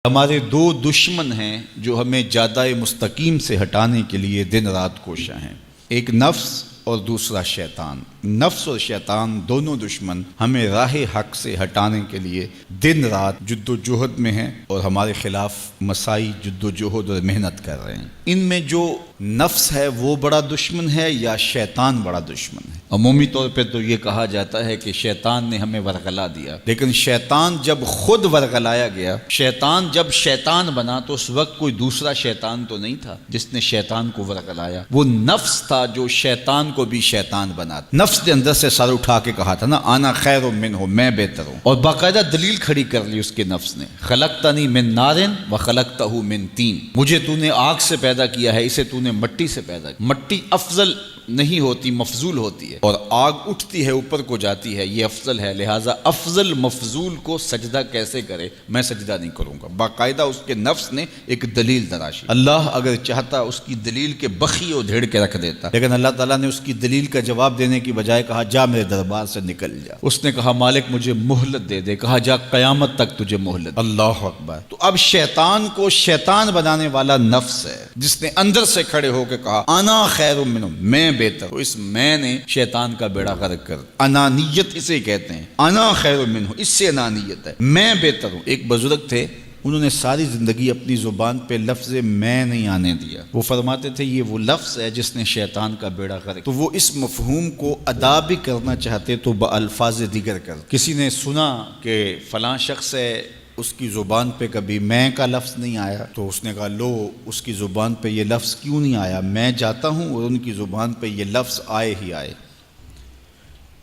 ہمارے دو دشمن ہیں جو ہمیں جادہ مستقیم سے ہٹانے کے لیے دن رات کوشاں ہیں، ایک نفس اور دوسرا شیطان۔ نفس اور شیطان دونوں دشمن ہمیں راہ حق سے ہٹانے کے لیے دن رات جد و جہد میں ہیں اور ہمارے خلاف مساعی جد و جہد اور محنت کر رہے ہیں۔ ان میں جو نفس ہے وہ بڑا دشمن ہے یا شیطان بڑا دشمن ہے؟ عمومی طور پہ تو یہ کہا جاتا ہے کہ شیطان نے ہمیں ورغلا دیا، لیکن شیطان جب خود ورغلایا گیا، شیطان جب شیطان بنا تو اس وقت کوئی دوسرا شیطان تو نہیں تھا جس نے شیطان کو ورغلایا، وہ نفس تھا جو شیطان کو بھی شیطان بنا۔ نفس نے اندر سے سر اٹھا کے کہا تھا نا، انا خیر منہ، میں بہتر ہوں، اور باقاعدہ دلیل کھڑی کر لی اس کے نفس نے، خلقتنی من نار وخلقتہ من طین، مجھے تو نے آگ سے پیدا کیا ہے، اسے تو نے مٹی سے پیدا کیا۔ مٹی افضل نہیں ہوتی، مفضول ہوتی ہے، اور آگ اٹھتی ہے اوپر کو جاتی ہے، یہ افضل ہے، لہٰذا افضل مفضول کو سجدہ کیسے کرے؟ میں سجدہ نہیں کروں گا۔ باقاعدہ اس کے نفس نے ایک دلیل تراشی۔ اللہ اگر چاہتا اس کی دلیل کے بخی و دھیڑ کے رکھ دیتا، لیکن اللہ تعالیٰ نے اس کی دلیل کا جواب دینے کی بجائے کہا جا میرے دربار سے نکل جا۔ اس نے کہا مالک مجھے مہلت دے دے، کہا جا قیامت تک تجھے مہلت۔ اللہ اکبر۔ تو اب شیطان کو شیطان بنانے والا نفس ہے جس نے اندر سے کھڑے ہو کے کہا انا خیر منہ، میں بہتر ہوں۔ اس میں نے شیطان کا بیڑا غرق کر، انانیت اسے کہتے ہیں، انا خیر منہ، اس سے انانیت ہے، میں بہتر ہوں۔ ایک بزرگ تھے، انہوں نے ساری زندگی اپنی زبان پہ لفظ میں نہیں آنے دیا۔ وہ فرماتے تھے یہ وہ لفظ ہے جس نے شیطان کا بیڑا غرق۔ تو وہ اس مفہوم کو ادا بھی کرنا چاہتے تو بالفاظ دیگر کر۔ کسی نے سنا کہ فلاں شخص ہے، اس کی زبان پہ کبھی میں کا لفظ نہیں آیا، تو اس نے کہا لو اس کی زبان پہ یہ لفظ کیوں نہیں آیا، میں جاتا ہوں اور ان کی زبان پہ یہ لفظ آئے ہی آئے۔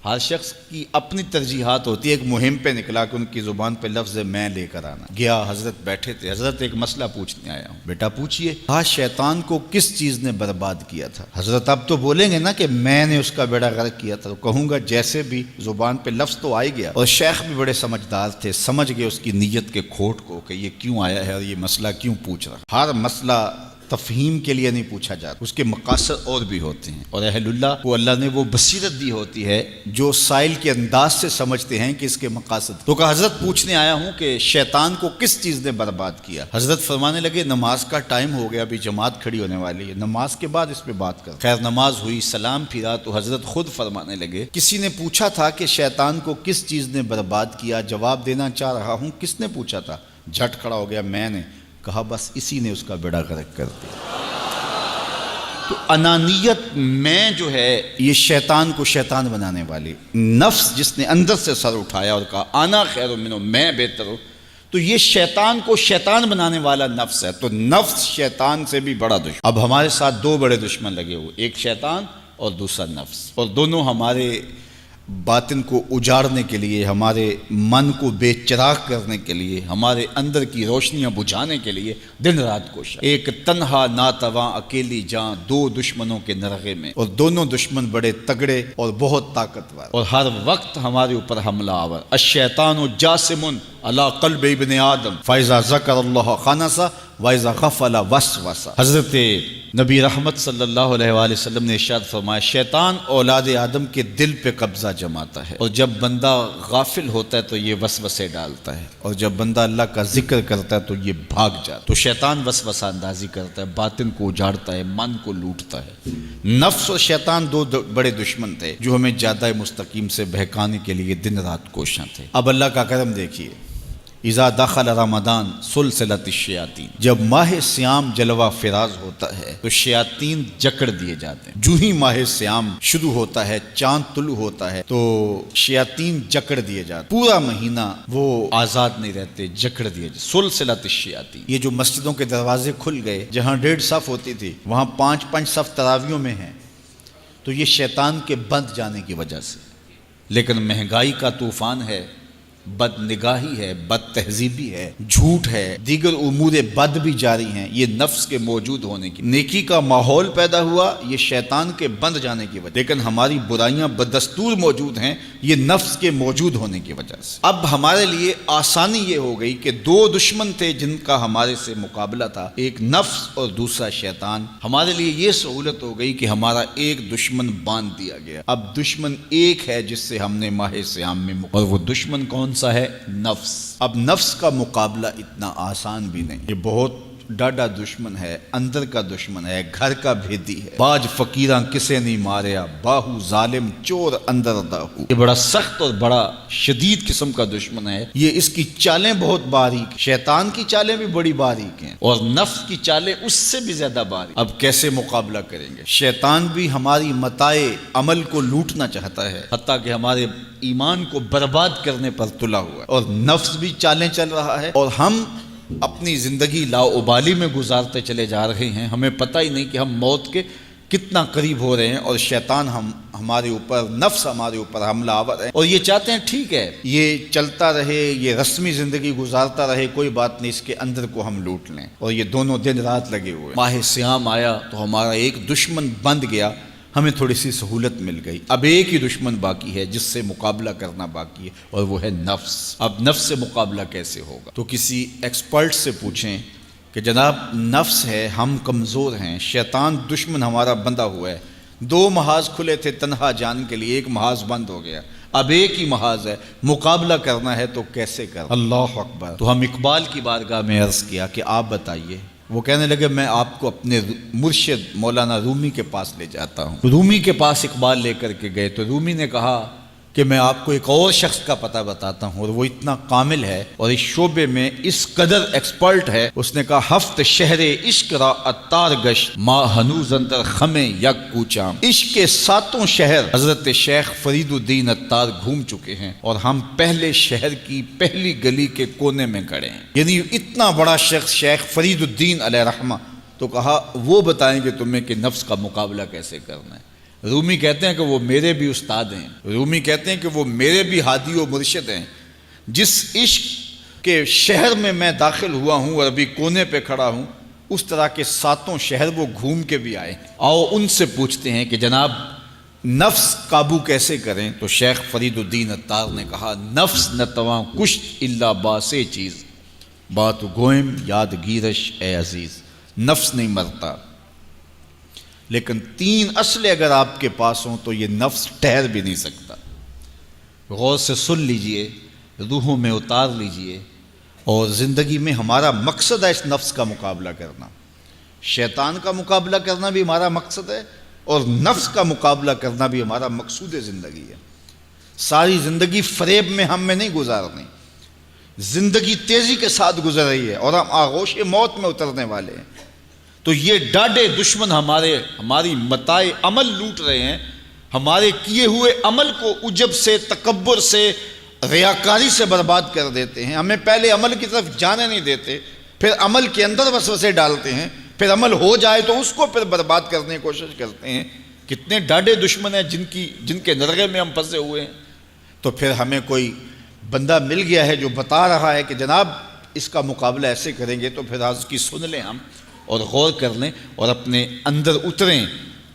ہر شخص کی اپنی ترجیحات ہوتی ہے، ایک مہم پہ نکلا کہ ان کی زبان پہ لفظ میں لے کر آنا۔ گیا، حضرت بیٹھے تھے، حضرت ایک مسئلہ پوچھنے آیا ہوں۔ بیٹا پوچھئے۔ کہا شیطان کو کس چیز نے برباد کیا تھا؟ حضرت اب تو بولیں گے نا کہ میں نے اس کا بیڑا غرق کیا تھا، تو کہوں گا جیسے بھی زبان پہ لفظ تو آئی گیا، اور شیخ بھی بڑے سمجھدار تھے، سمجھ گئے اس کی نیت کے کھوٹ کو کہ یہ کیوں آیا ہے اور یہ مسئلہ کیوں پوچھ رہا۔ ہر مسئلہ تفہیم کے لیے نہیں پوچھا جاتا، اس کے مقاصد اور بھی ہوتے ہیں، اور اہل اللہ کو اللہ نے وہ بصیرت دی ہوتی ہے جو سائل کے انداز سے سمجھتے ہیں کہ اس کے مقاصد۔ تو کہا حضرت پوچھنے آیا ہوں کہ شیطان کو کس چیز نے برباد کیا؟ حضرت فرمانے لگے نماز کا ٹائم ہو گیا، ابھی جماعت کھڑی ہونے والی ہے، نماز کے بعد اس پہ بات کر۔ خیر نماز ہوئی، سلام پھرا تو حضرت خود فرمانے لگے کسی نے پوچھا تھا کہ شیطان کو کس چیز نے برباد کیا، جواب دینا چاہ رہا ہوں، کس نے پوچھا تھا؟ جھٹ کھڑا ہو گیا میں نے۔ کہا بس اسی نے اس کا بیڑا غرق کر دیا۔ تو انانیت میں جو ہے یہ شیطان کو شیطان بنانے والی، نفس جس نے اندر سے سر اٹھایا اور کہا انا خیر منہ، میں بہتر ہوں، تو یہ شیطان کو شیطان بنانے والا نفس ہے۔ تو نفس شیطان سے بھی بڑا دشمن۔ اب ہمارے ساتھ دو بڑے دشمن لگے ہوئے، ایک شیطان اور دوسرا نفس، اور دونوں ہمارے باطن کو اجاڑنے کے لیے، ہمارے من کو بے چراغ کرنے کے لیے، ہمارے اندر کی روشنیاں بجھانے کے لیے دن رات کوشاں۔ ایک تنہا ناتواں اکیلی جاں، دو دشمنوں کے نرغے میں، اور دونوں دشمن بڑے تگڑے اور بہت طاقتور، اور ہر وقت ہمارے اوپر حملہ آور۔ الشیطان جاسم علی قلب ابن آدم فاذا ذکر اللہ خنس واذا غفل وسوس۔ حضرت نبی رحمت صلی اللہ علیہ وآلہ وسلم نے ارشاد فرمایا شیطان اولاد آدم کے دل پہ قبضہ جماتا ہے، اور جب بندہ غافل ہوتا ہے تو یہ وسوسے ڈالتا ہے، اور جب بندہ اللہ کا ذکر کرتا ہے تو یہ بھاگ جاتا ہے۔ تو شیطان وسوسہ اندازی کرتا ہے، باطن کو اجاڑتا ہے، من کو لوٹتا ہے۔ نفس اور شیطان دو بڑے دشمن تھے جو ہمیں جادہ مستقیم سے بہکانے کے لیے دن رات کوشاں تھے۔ اب اللہ کا کرم دیکھیے، اذا دخل رمضان سلسلۃ الشیاطین، جب ماہ سیام جلوہ فراز ہوتا ہے تو شیاطین جکڑ دیے جاتے ہیں۔ جو ہی ماہ سیام شروع ہوتا ہے، چاند طلوع ہوتا ہے تو شیاطین جکڑ دیے جاتے ہیں، پورا مہینہ وہ آزاد نہیں رہتے، جکڑ دیے جاتے۔ سلسلۃ الشیاطین، یہ جو مسجدوں کے دروازے کھل گئے، جہاں 1.5 صف ہوتی تھی وہاں 5 صف تراویحوں میں ہیں، تو یہ شیطان کے بند جانے کی وجہ سے۔ لیکن مہنگائی کا طوفان ہے، بد نگاہی ہے، بد تہذیبی ہے، جھوٹ ہے، دیگر امور بد بھی جاری ہیں، یہ نفس کے موجود ہونے کی، نیکی کا ماحول پیدا ہوا یہ شیطان کے بند جانے کی وجہ، لیکن ہماری برائیاں بدستور موجود ہیں یہ نفس کے موجود ہونے کی وجہ سے۔ اب ہمارے لیے آسانی یہ ہو گئی کہ دو دشمن تھے جن کا ہمارے سے مقابلہ تھا، ایک نفس اور دوسرا شیطان۔ ہمارے لیے یہ سہولت ہو گئی کہ ہمارا ایک دشمن باندھ دیا گیا، اب دشمن ایک ہے جس سے ہم نے ماہ سیام میں اور وہ دشمن کون سا ہے؟ نفس۔ اب نفس کا مقابلہ اتنا آسان بھی نہیں، یہ بہت ڈاڈا دشمن ہے، اندر کا دشمن ہے، گھر کا بھیدی ہے۔ باج فقیراں کسے نہیں ماریا، باہو ظالم چور اندر داہو۔ یہ بڑا سخت اور بڑا شدید قسم کا دشمن ہے۔ یہ اس کی چالیں بہت باریک، شیطان کی چالیں بھی بڑی باریک ہیں اور نفس کی چالیں اس سے بھی زیادہ باریک۔ اب کیسے مقابلہ کریں گے؟ شیطان بھی ہماری متاع عمل کو لوٹنا چاہتا ہے، حتیٰ کہ ہمارے ایمان کو برباد کرنے پر تلا ہوا ہے، اور نفس بھی چالیں چل رہا ہے، اور ہم اپنی زندگی لاؤبالی میں گزارتے چلے جا رہے ہیں۔ ہمیں پتہ ہی نہیں کہ ہم موت کے کتنا قریب ہو رہے ہیں، اور شیطان ہمارے اوپر، نفس ہمارے اوپر حملہ آور ہے، اور یہ چاہتے ہیں ٹھیک ہے یہ چلتا رہے، یہ رسمی زندگی گزارتا رہے، کوئی بات نہیں، اس کے اندر کو ہم لوٹ لیں، اور یہ دونوں دن رات لگے ہوئے۔ ماہ سیام آیا تو ہمارا ایک دشمن بند گیا، ہمیں تھوڑی سی سہولت مل گئی۔ اب ایک ہی دشمن باقی ہے جس سے مقابلہ کرنا باقی ہے، اور وہ ہے نفس۔ اب نفس سے مقابلہ کیسے ہوگا؟ تو کسی ایکسپرٹ سے پوچھیں کہ جناب نفس ہے، ہم کمزور ہیں، شیطان دشمن ہمارا بندہ ہوا ہے، 2 محاذ کھلے تھے تنہا جان کے لیے، ایک محاذ بند ہو گیا، اب ایک ہی محاذ ہے، مقابلہ کرنا ہے تو کیسے کرنا؟ اللہ اکبر۔ تو ہم اقبال کی بارگاہ میں عرض کیا کہ آپ بتائیے۔ وہ کہنے لگے میں آپ کو اپنے مرشد مولانا رومی کے پاس لے جاتا ہوں۔ رومی کے پاس اقبال لے کر کے گئے تو رومی نے کہا کہ میں آپ کو ایک اور شخص کا پتہ بتاتا ہوں، اور وہ اتنا کامل ہے اور اس شعبے میں اس قدر ایکسپرٹ ہے۔ اس نے کہا ہفت شہر عشق را اتار گشت، ما ہنوز اندر خمیں یک کوچام۔ عشق کے 7 شہر حضرت شیخ فرید الدین اتار گھوم چکے ہیں، اور ہم پہلے شہر کی پہلی گلی کے کونے میں کھڑے ہیں۔ یعنی اتنا بڑا شخص شیخ فرید الدین علیہ رحمہ، تو کہا وہ بتائیں گے تمہیں کہ نفس کا مقابلہ کیسے کرنا ہے۔ رومی کہتے ہیں کہ وہ میرے بھی استاد ہیں، رومی کہتے ہیں کہ وہ میرے بھی ہادی و مرشد ہیں۔ جس عشق کے شہر میں میں داخل ہوا ہوں اور ابھی کونے پہ کھڑا ہوں، اس طرح کے 7 شہر وہ گھوم کے بھی آئے ہیں۔ آؤ ان سے پوچھتے ہیں کہ جناب نفس قابو کیسے کریں؟ تو شیخ فرید الدین اتار نے کہا نفس نتواں کشت الا باسے چیز، بات گوئم یاد گیرش اے عزیز۔ نفس نہیں مرتا، لیکن 3 اسلحے اگر آپ کے پاس ہوں تو یہ نفس ٹھہر بھی نہیں سکتا۔ غور سے سن لیجئے، روحوں میں اتار لیجئے، اور زندگی میں ہمارا مقصد ہے اس نفس کا مقابلہ کرنا۔ شیطان کا مقابلہ کرنا بھی ہمارا مقصد ہے، اور نفس کا مقابلہ کرنا بھی ہمارا مقصود زندگی ہے۔ ساری زندگی فریب میں ہم میں نہیں گزارنی، زندگی تیزی کے ساتھ گزر رہی ہے اور ہم آغوش موت میں اترنے والے ہیں۔ تو یہ ڈاڈے دشمن ہماری متاع عمل لوٹ رہے ہیں، ہمارے کیے ہوئے عمل کو عجب سے، تکبر سے، ریاکاری سے برباد کر دیتے ہیں۔ ہمیں پہلے عمل کی طرف جانے نہیں دیتے، پھر عمل کے اندر وسوسے ڈالتے ہیں، پھر عمل ہو جائے تو اس کو پھر برباد کرنے کی کوشش کرتے ہیں۔ کتنے ڈاڈے دشمن ہیں جن کے نرغے میں ہم پھنسے ہوئے ہیں۔ تو پھر ہمیں کوئی بندہ مل گیا ہے جو بتا رہا ہے کہ جناب اس کا مقابلہ ایسے کریں گے، تو پھر آج کی سن لیں ہم اور غور کر لیں اور اپنے اندر اتریں۔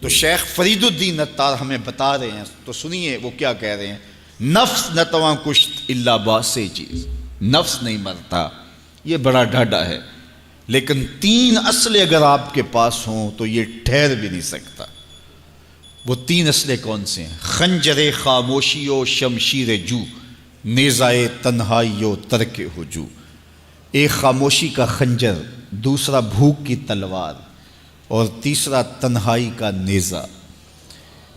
تو شیخ فرید الدین اتار ہمیں بتا رہے ہیں، تو سنیے وہ کیا کہہ رہے ہیں۔ نفس نتواں کشت الا باسے چیز، نفس نہیں مرتا، یہ بڑا ڈاڈا ہے، لیکن 3 اسلحے اگر آپ کے پاس ہوں تو یہ ٹھہر بھی نہیں سکتا۔ وہ 3 اسلحے کون سے ہیں؟ خنجر خاموشی و شمشیر جو، نیزائے تنہائی و ترک ہجو۔ ایک خاموشی کا خنجر، دوسرا بھوک کی تلوار، اور تیسرا تنہائی کا نیزہ۔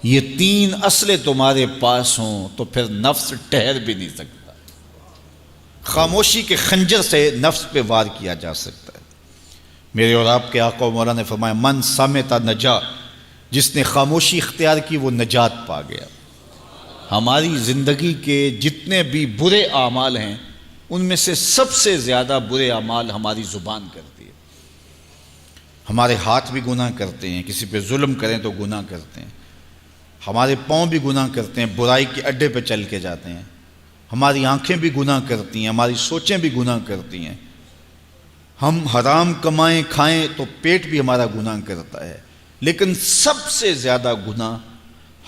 یہ 3 اسلحے تمہارے پاس ہوں تو پھر نفس ٹھہر بھی نہیں سکتا۔ خاموشی کے خنجر سے نفس پہ وار کیا جا سکتا ہے۔ میرے اور آپ کے آقا و مولا نے فرمایا من سامتا نجا، جس نے خاموشی اختیار کی وہ نجات پا گیا۔ ہماری زندگی کے جتنے بھی برے اعمال ہیں ان میں سے سب سے زیادہ برے اعمال ہماری زبان کرتی ہے۔ ہمارے ہاتھ بھی گناہ کرتے ہیں، کسی پہ ظلم کریں تو گناہ کرتے ہیں، ہمارے پاؤں بھی گناہ کرتے ہیں، برائی کے اڈے پہ چل کے جاتے ہیں، ہماری آنکھیں بھی گناہ کرتی ہیں، ہماری سوچیں بھی گناہ کرتی ہیں، ہم حرام کمائیں کھائیں تو پیٹ بھی ہمارا گناہ کرتا ہے، لیکن سب سے زیادہ گناہ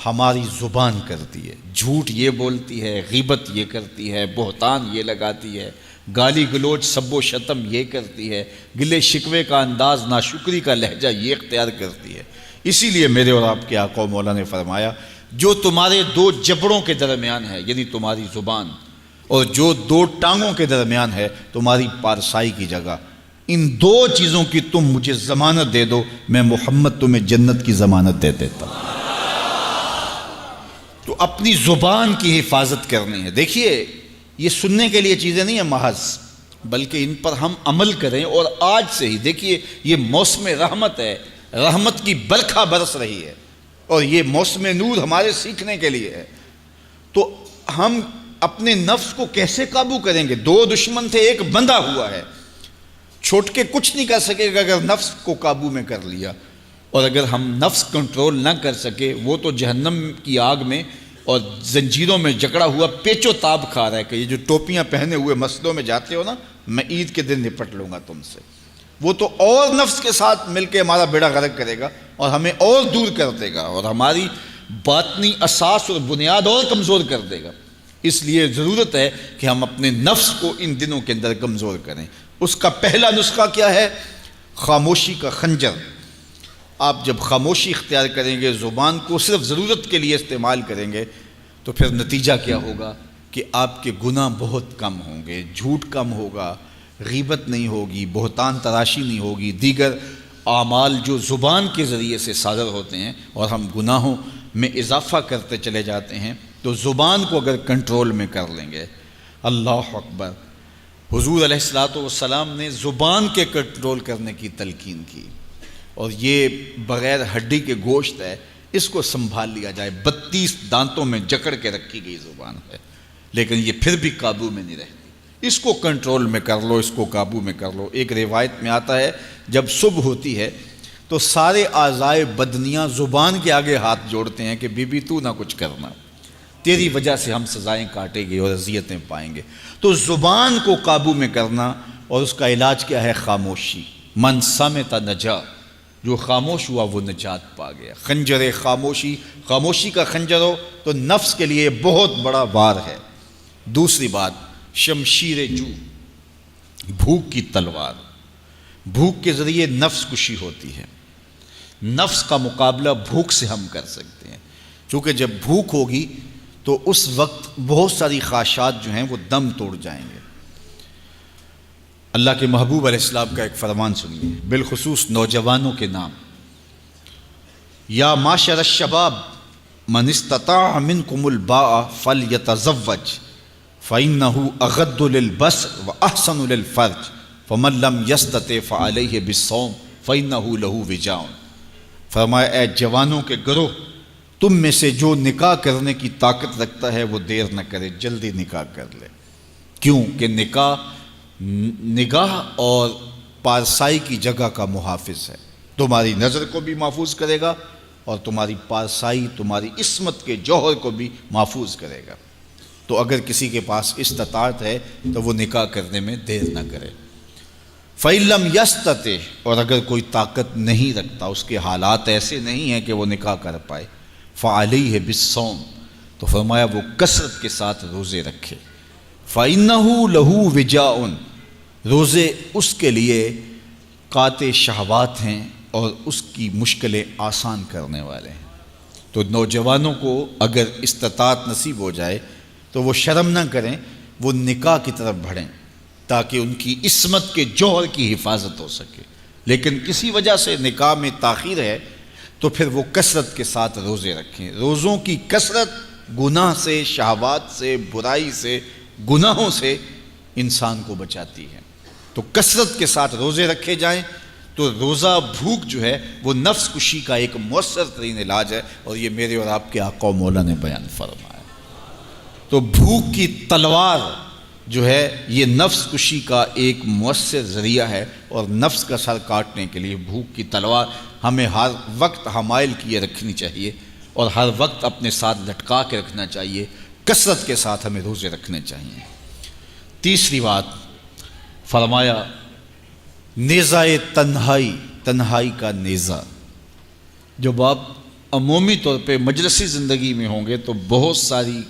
ہماری زبان کرتی ہے۔ جھوٹ یہ بولتی ہے، غیبت یہ کرتی ہے، بہتان یہ لگاتی ہے، گالی گلوچ سب و شتم یہ کرتی ہے، گلے شکوے کا انداز، ناشکری کا لہجہ یہ اختیار کرتی ہے۔ اسی لیے میرے اور آپ کے آقا و مولا نے فرمایا جو تمہارے 2 جبڑوں کے درمیان ہے، یعنی تمہاری زبان، اور جو دو ٹانگوں کے درمیان ہے تمہاری پارسائی کی جگہ، ان دو چیزوں کی تم مجھے ضمانت دے دو، میں محمد تمہیں جنت کی ضمانت دے دیتا ہوں۔ تو اپنی زبان کی حفاظت کرنی ہے۔ دیکھیے یہ سننے کے لیے چیزیں نہیں ہیں محض، بلکہ ان پر ہم عمل کریں، اور آج سے ہی دیکھیے یہ موسم رحمت ہے، رحمت کی برکھا برس رہی ہے، اور یہ موسم نور ہمارے سیکھنے کے لیے ہے۔ تو ہم اپنے نفس کو کیسے قابو کریں گے؟ دو دشمن تھے، ایک بندھا ہوا ہے، چھوٹ کے کچھ نہیں کر سکے گا اگر نفس کو قابو میں کر لیا۔ اور اگر ہم نفس کنٹرول نہ کر سکے، وہ تو جہنم کی آگ میں اور زنجیروں میں جکڑا ہوا پیچ و تاب کھا رہا ہے کہ یہ جو ٹوپیاں پہنے ہوئے مسجدوں میں جاتے ہو نا، میں عید کے دن نپٹ لوں گا تم سے، وہ تو اور نفس کے ساتھ مل کے ہمارا بیڑا غرق کرے گا اور ہمیں اور دور کر دے گا، اور ہماری باطنی اساس اور بنیاد اور کمزور کر دے گا۔ اس لیے ضرورت ہے کہ ہم اپنے نفس کو ان دنوں کے اندر کمزور کریں۔ اس کا پہلا نسخہ کیا ہے؟ خاموشی کا خنجر۔ آپ جب خاموشی اختیار کریں گے، زبان کو صرف ضرورت کے لیے استعمال کریں گے، تو پھر نتیجہ کیا ہوگا کہ آپ کے گناہ بہت کم ہوں گے، جھوٹ کم ہوگا، غیبت نہیں ہوگی، بہتان تراشی نہیں ہوگی، دیگر اعمال جو زبان کے ذریعے سے صادر ہوتے ہیں، اور ہم گناہوں میں اضافہ کرتے چلے جاتے ہیں۔ تو زبان کو اگر کنٹرول میں کر لیں گے، اللہ اکبر، حضور علیہ الصلوۃ والسلام نے زبان کے کنٹرول کرنے کی تلقین کی، اور یہ بغیر ہڈی کے گوشت ہے، اس کو سنبھال لیا جائے، 32 دانتوں میں جکڑ کے رکھی گئی زبان ہے، لیکن یہ پھر بھی قابو میں نہیں رہتی۔ اس کو کنٹرول میں کر لو، اس کو قابو میں کر لو۔ ایک روایت میں آتا ہے جب صبح ہوتی ہے تو سارے اعضائے بدنیاں زبان کے آگے ہاتھ جوڑتے ہیں کہ بی بی تو نہ کچھ کرنا، تیری وجہ سے ہم سزائیں کاٹیں گے اور اذیتیں پائیں گے۔ تو زبان کو قابو میں کرنا، اور اس کا علاج کیا ہے؟ خاموشی۔ من صمت نجا، جو خاموش ہوا وہ نجات پا گیا۔ خنجر خاموشی، خاموشی کا خنجر ہو تو نفس کے لیے بہت بڑا وار ہے۔ دوسری بات، شمشیر جو، بھوک کی تلوار۔ بھوک کے ذریعے نفس کشی ہوتی ہے۔ نفس کا مقابلہ بھوک سے ہم کر سکتے ہیں، چونکہ جب بھوک ہوگی تو اس وقت بہت ساری خواہشات جو ہیں وہ دم توڑ جائیں گے۔ اللہ کے محبوب علیہ السلام کا ایک فرمان سنیے، بالخصوص نوجوانوں کے نام۔ یا معاشر الشباب من استطاع منکم الباء فلیتزوج فإنہ اغض للبصر واحسن للفرج فمن لم یستطع فعلیہ بالصوم فإنہ لہ وجاء۔ فرمایا اے جوانوں کے گروہ، تم میں سے جو نکاح کرنے کی طاقت رکھتا ہے وہ دیر نہ کرے، جلدی نکاح کر لے۔ کیوں کہ نگاہ اور پارسائی کی جگہ کا محافظ ہے، تمہاری نظر کو بھی محفوظ کرے گا اور تمہاری پارسائی، تمہاری عصمت کے جوہر کو بھی محفوظ کرے گا۔ تو اگر کسی کے پاس استطاعت ہے تو وہ نکاح کرنے میں دیر نہ کرے۔ فَإِن لَمْ يَسْتَطِعْ، اور اگر کوئی طاقت نہیں رکھتا، اس کے حالات ایسے نہیں ہیں کہ وہ نکاح کر پائے، فَعَلَيْهِ بِالصَّوْمِ، تو فرمایا وہ کثرت کے ساتھ روزے رکھے۔ فَإِنَّهُ لَهُ وِجَاءٌ، روزے اس کے لیے قاطع شہوات ہیں اور اس کی مشکلیں آسان کرنے والے ہیں۔ تو نوجوانوں کو اگر استطاعت نصیب ہو جائے تو وہ شرم نہ کریں، وہ نکاح کی طرف بڑھیں تاکہ ان کی عصمت کے جوہر کی حفاظت ہو سکے۔ لیکن کسی وجہ سے نکاح میں تاخیر ہے تو پھر وہ کثرت کے ساتھ روزے رکھیں۔ روزوں کی کثرت گناہ سے، شہوات سے، برائی سے، گناہوں سے انسان کو بچاتی ہے۔ تو کثرت کے ساتھ روزے رکھے جائیں تو روزہ بھوک جو ہے وہ نفس کشی کا ایک مؤثر ترین علاج ہے، اور یہ میرے اور آپ کے آقا و مولا نے بیان فرمایا۔ تو بھوک کی تلوار جو ہے یہ نفس کشی کا ایک مؤثر ذریعہ ہے، اور نفس کا سر کاٹنے کے لیے بھوک کی تلوار ہمیں ہر وقت حمائل کیے رکھنی چاہیے، اور ہر وقت اپنے ساتھ لٹکا کے رکھنا چاہیے۔ کثرت کے ساتھ ہمیں روزے رکھنے چاہیے۔ تیسری بات فرمایا نیزہ تنہائی، تنہائی کا نیزہ۔ جب آپ عمومی طور پہ مجلسی زندگی میں ہوں گے تو بہت ساری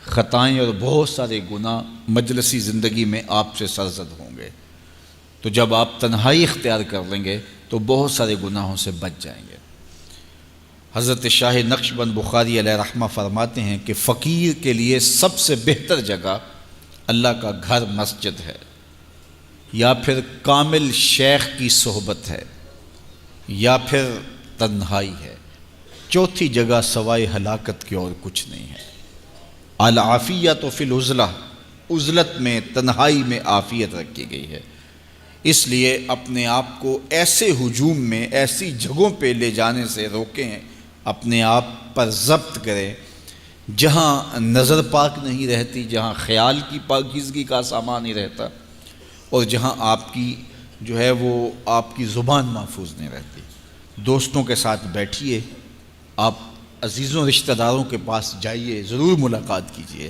خطائیں اور بہت سارے گناہ مجلسی زندگی میں آپ سے سرزد ہوں گے، تو جب آپ تنہائی اختیار کر لیں گے تو بہت سارے گناہوں سے بچ جائیں گے۔ حضرت شاہ نقشبند بخاری علیہ رحمہ فرماتے ہیں کہ فقیر کے لیے سب سے بہتر جگہ اللہ کا گھر مسجد ہے، یا پھر کامل شیخ کی صحبت ہے، یا پھر تنہائی ہے۔ چوتھی جگہ سوائے ہلاکت کے اور کچھ نہیں ہے۔ العافیۃ فی العزلہ، عزلت میں، تنہائی میں عافیت رکھی گئی ہے۔ اس لیے اپنے آپ کو ایسے ہجوم میں، ایسی جگہوں پہ لے جانے سے روکیں، اپنے آپ پر ضبط کریں جہاں نظر پاک نہیں رہتی، جہاں خیال کی پاکیزگی کا سامان نہیں رہتا، اور جہاں آپ کی جو ہے وہ آپ کی زبان محفوظ نہیں رہتی۔ دوستوں کے ساتھ بیٹھیے، آپ عزیزوں رشتہ داروں کے پاس جائیے، ضرور ملاقات کیجیے،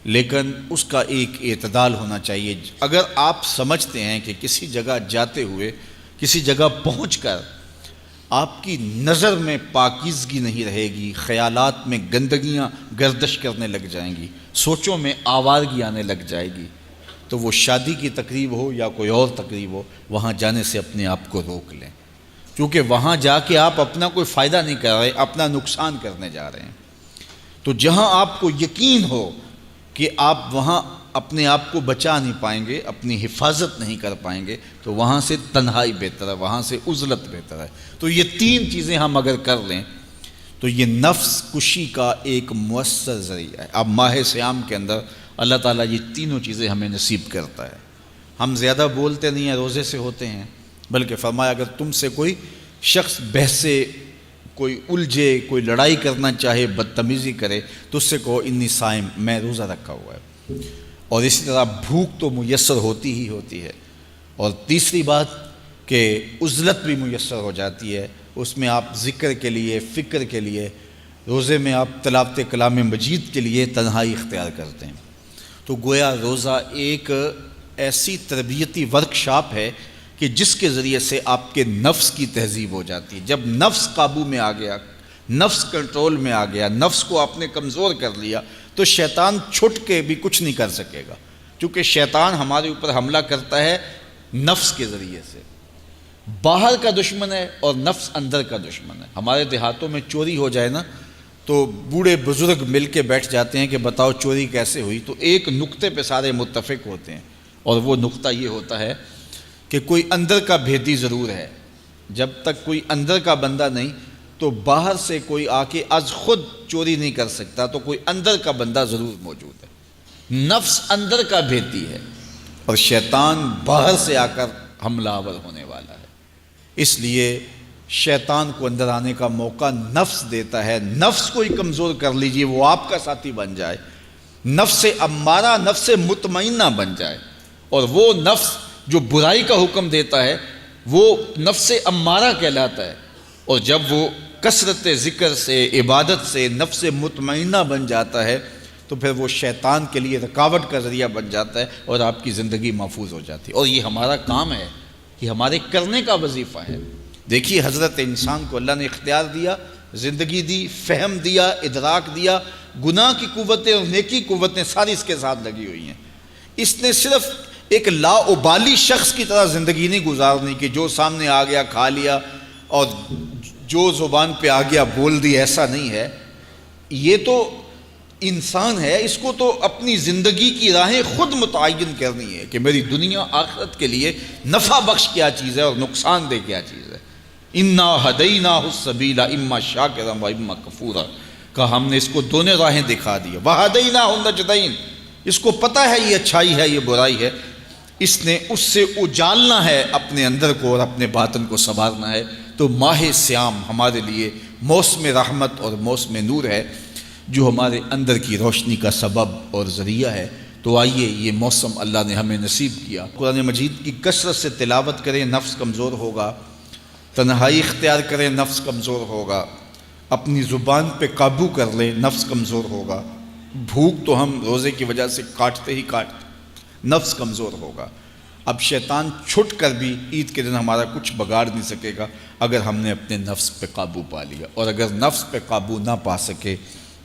لیکن اس کا ایک اعتدال ہونا چاہیے۔ اگر آپ سمجھتے ہیں کہ کسی جگہ جاتے ہوئے، کسی جگہ پہنچ کر آپ کی نظر میں پاکیزگی نہیں رہے گی، خیالات میں گندگیاں گردش کرنے لگ جائیں گی، سوچوں میں آوارگی آنے لگ جائے گی، تو وہ شادی کی تقریب ہو یا کوئی اور تقریب ہو، وہاں جانے سے اپنے آپ کو روک لیں، کیونکہ وہاں جا کے آپ اپنا کوئی فائدہ نہیں کر رہے، اپنا نقصان کرنے جا رہے ہیں۔ تو جہاں آپ کو یقین ہو کہ آپ وہاں اپنے آپ کو بچا نہیں پائیں گے، اپنی حفاظت نہیں کر پائیں گے، تو وہاں سے تنہائی بہتر ہے، وہاں سے عزلت بہتر ہے۔ تو یہ تین چیزیں ہم اگر کر لیں تو یہ نفس کشی کا ایک مؤثر ذریعہ ہے۔ اب ماہ صیام کے اندر اللہ تعالیٰ یہ تینوں چیزیں ہمیں نصیب کرتا ہے۔ ہم زیادہ بولتے نہیں ہیں، روزے سے ہوتے ہیں، بلکہ فرمایا اگر تم سے کوئی شخص بحثے، کوئی الجھے، کوئی لڑائی کرنا چاہے، بدتمیزی کرے، تو اس سے کہو انی صائم، میں روزہ رکھا ہوا ہے۔ اور اسی طرح بھوک تو میسر ہوتی ہی ہوتی ہے، اور تیسری بات کہ عزلت بھی میسر ہو جاتی ہے، اس میں آپ ذکر کے لیے، فکر کے لیے، روزے میں آپ تلاوت کلام مجید کے لیے تنہائی اختیار کرتے ہیں۔ تو گویا روزہ ایک ایسی تربیتی ورکشاپ ہے کہ جس کے ذریعے سے آپ کے نفس کی تہذیب ہو جاتی ہے۔ جب نفس قابو میں آ گیا، نفس کنٹرول میں آ گیا، نفس کو آپ نے کمزور کر لیا، تو شیطان چھٹ کے بھی کچھ نہیں کر سکے گا، کیونکہ شیطان ہمارے اوپر حملہ کرتا ہے نفس کے ذریعے سے۔ باہر کا دشمن ہے اور نفس اندر کا دشمن ہے۔ ہمارے دیہاتوں میں چوری ہو جائے نا تو بوڑھے بزرگ مل کے بیٹھ جاتے ہیں کہ بتاؤ چوری کیسے ہوئی، تو ایک نقطے پہ سارے متفق ہوتے ہیں، اور وہ نقطہ یہ ہوتا ہے کہ کوئی اندر کا بھیدی ضرور ہے۔ جب تک کوئی اندر کا بندہ نہیں تو باہر سے کوئی آ کے از خود چوری نہیں کر سکتا، تو کوئی اندر کا بندہ ضرور موجود ہے۔ نفس اندر کا بھیدی ہے اور شیطان باہر سے آ کر حملہ آور ہونے والا ہے۔ اس لیے شیطان کو اندر آنے کا موقع نفس دیتا ہے۔ نفس کو ہی کمزور کر لیجئے، وہ آپ کا ساتھی بن جائے، نفس امارہ، نفس مطمئنہ بن جائے، اور وہ نفس جو برائی کا حکم دیتا ہے وہ نفس امارہ کہلاتا ہے، اور جب وہ کثرت ذکر سے، عبادت سے نفس مطمئنہ بن جاتا ہے تو پھر وہ شیطان کے لیے رکاوٹ کا ذریعہ بن جاتا ہے، اور آپ کی زندگی محفوظ ہو جاتی ہے۔ اور یہ ہمارا کام ہے، یہ ہمارے کرنے کا وظیفہ ہے۔ دیکھیے حضرت انسان کو اللہ نے اختیار دیا، زندگی دی، فہم دیا، ادراک دیا، گناہ کی قوتیں اور نیکی قوتیں ساری اس کے ساتھ لگی ہوئی ہیں۔ اس نے صرف ایک لا ابالی شخص کی طرح زندگی نہیں گزارنی کہ جو سامنے آ گیا کھا لیا اور جو زبان پہ آ گیا بول دی، ایسا نہیں ہے۔ یہ تو انسان ہے، اس کو تو اپنی زندگی کی راہیں خود متعین کرنی ہے کہ میری دنیا آخرت کے لیے نفع بخش کیا چیز ہے اور نقصان دہ کیا چیز ہے۔ انا ہدیناہ السبیل اما شاکرا و اما کفورا، کہ ہم نے اس کو دونوں راہیں دکھا دی، وہدیناہ النجدین، اس کو پتہ ہے یہ اچھائی ہے، یہ برائی ہے، اس نے اس سے اجالنا ہے اپنے اندر کو اور اپنے باطن کو سنوارنا ہے۔ تو ماہ صیام ہمارے لیے موسم رحمت اور موسم نور ہے، جو ہمارے اندر کی روشنی کا سبب اور ذریعہ ہے۔ تو آئیے یہ موسم اللہ نے ہمیں نصیب کیا، قرآن مجید کی کثرت سے تلاوت کریں، نفس کمزور ہوگا، تنہائی اختیار کریں، نفس کمزور ہوگا، اپنی زبان پہ قابو کر لیں، نفس کمزور ہوگا، بھوک تو ہم روزے کی وجہ سے کاٹتے ہی کاٹتے، نفس کمزور ہوگا۔ اب شیطان چھٹ کر بھی عید کے دن ہمارا کچھ بگاڑ نہیں سکے گا اگر ہم نے اپنے نفس پہ قابو پا لیا، اور اگر نفس پہ قابو نہ پا سکے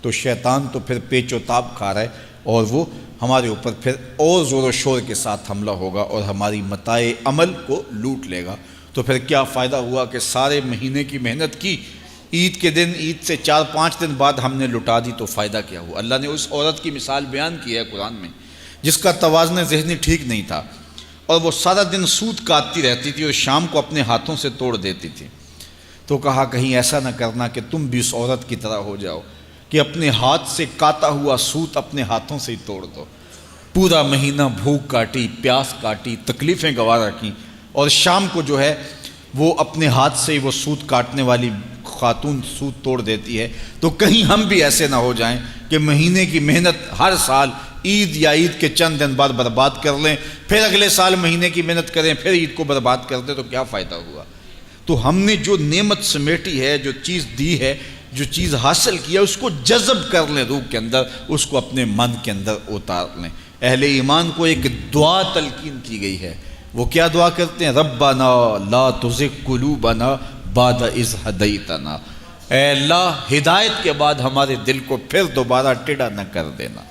تو شیطان تو پھر پیچ و تاب کھا رہا ہے، اور وہ ہمارے اوپر پھر اور زور و شور کے ساتھ حملہ ہوگا اور ہماری متاع عمل کو لوٹ لے گا۔ تو پھر کیا فائدہ ہوا کہ سارے مہینے کی محنت کی، عید کے دن، عید سے 4-5 دن بعد ہم نے لٹا دی، تو فائدہ کیا ہوا؟ اللہ نے اس عورت کی مثال بیان کی ہے قرآن میں جس کا توازن ذہنی ٹھیک نہیں تھا، اور وہ سارا دن سوت کاٹتی رہتی تھی اور شام کو اپنے ہاتھوں سے توڑ دیتی تھی۔ تو کہا کہیں ایسا نہ کرنا کہ تم بھی اس عورت کی طرح ہو جاؤ کہ اپنے ہاتھ سے کاتا ہوا سوت اپنے ہاتھوں سے ہی توڑ دو۔ پورا مہینہ بھوک کاٹی، پیاس کاٹی، تکلیفیں گوارا کیں، اور شام کو جو ہے وہ اپنے ہاتھ سے ہی وہ سوت کاٹنے والی خاتون سوت توڑ دیتی ہے۔ تو کہیں ہم بھی ایسے نہ ہو جائیں کہ مہینے کی محنت ہر سال عید یا عید کے چند دن بعد برباد کر لیں، پھر اگلے سال مہینے کی محنت کریں، پھر عید کو برباد کر دیں، تو کیا فائدہ ہوا؟ تو ہم نے جو نعمت سمیٹی ہے، جو چیز دی ہے، جو چیز حاصل کیا، اس کو جذب کر لیں روح کے اندر، اس کو اپنے من کے اندر اتار لیں۔ اہل ایمان کو ایک دعا تلقین کی گئی ہے، وہ کیا دعا کرتے ہیں؟ ربنا لا تزغ قلوبنا بعد اذ ہدیتنا، اے اللہ ہدایت کے بعد ہمارے دل کو پھر دوبارہ ٹیڑھا نہ کر دینا۔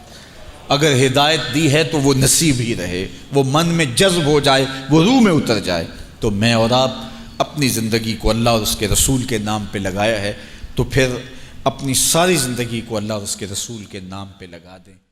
اگر ہدایت دی ہے تو وہ نصیب ہی رہے، وہ من میں جذب ہو جائے، وہ روح میں اتر جائے۔ تو میں اور آپ اپنی زندگی کو اللہ اور اس کے رسول کے نام پہ لگایا ہے، تو پھر اپنی ساری زندگی کو اللہ اور اس کے رسول کے نام پہ لگا دیں۔